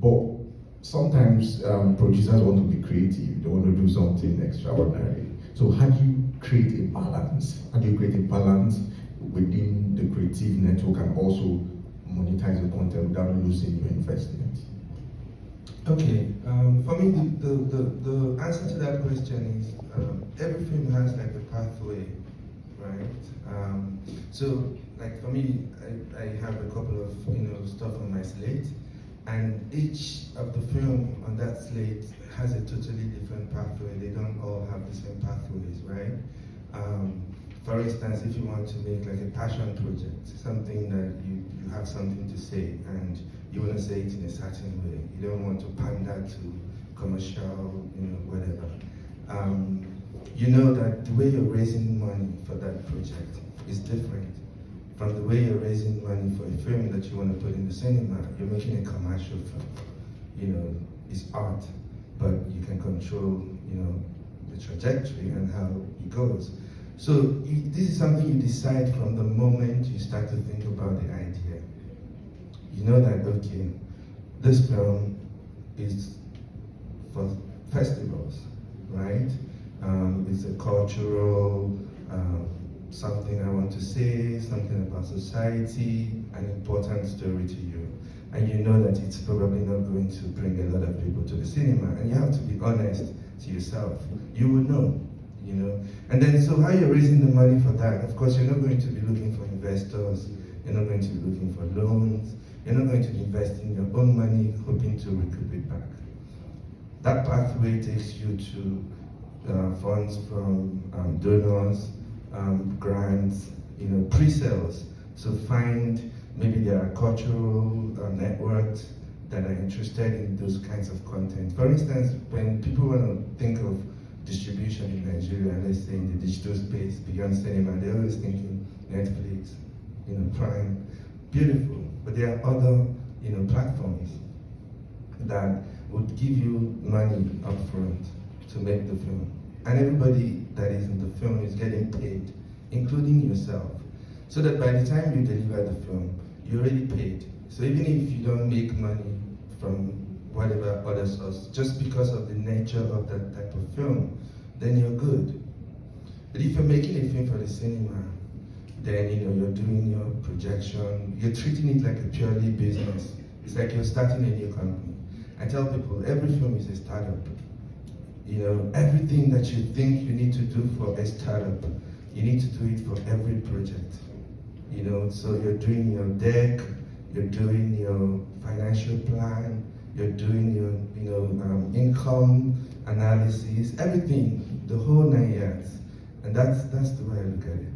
But sometimes producers want to be creative, they want to do something extraordinary. So how do you create a balance? How do you create a balance within the creative network and also monetize the content without losing your investment? Okay, for me, the answer to that question is every film has like a pathway, right? So, like for me, I have a couple of stuff on my slate, and each of the film on that slate has a totally different pathway. They don't all have the same pathways, right? For instance, if you want to make like a passion project, something that you have something to say and you want to say it in a certain way. You don't want to pander to commercial, whatever. You know that the way you're raising money for that project is different from the way you're raising money for a film that you want to put in the cinema. You're making a commercial film. It's art, but you can control, the trajectory and how it goes. So this is something you decide from the moment you start to think about the idea. You know that, okay, this film is for festivals, right? It's a cultural, something I want to say, something about society, an important story to you. And you know that it's probably not going to bring a lot of people to the cinema. And you have to be honest to yourself. You will know. And then, so how you're raising the money for that? Of course, you're not going to be looking for investors. You're not going to be looking for loans. You're not going to be investing your own money, hoping to recoup it back. That pathway takes you to funds from donors, grants, pre-sales. So find, maybe there are cultural networks that are interested in those kinds of content. For instance, when people want to think of distribution in Nigeria, let's say in the digital space, beyond cinema, they're always thinking Netflix, Prime, beautiful. But there are other, platforms that would give you money upfront to make the film. And everybody that is in the film is getting paid, including yourself. So that by the time you deliver the film, you're already paid. So even if you don't make money from whatever other source, just because of the nature of that type of film, then you're good. But if you're making a film for the cinema, then you're doing your projection, you're treating it like a purely business. It's like you're starting a new company. I tell people every film is a startup. Everything that you think you need to do for a startup, you need to do it for every project. So you're doing your deck, you're doing your financial plan, you're doing your income analysis, everything, the whole 9 yards. And that's the way I look at it.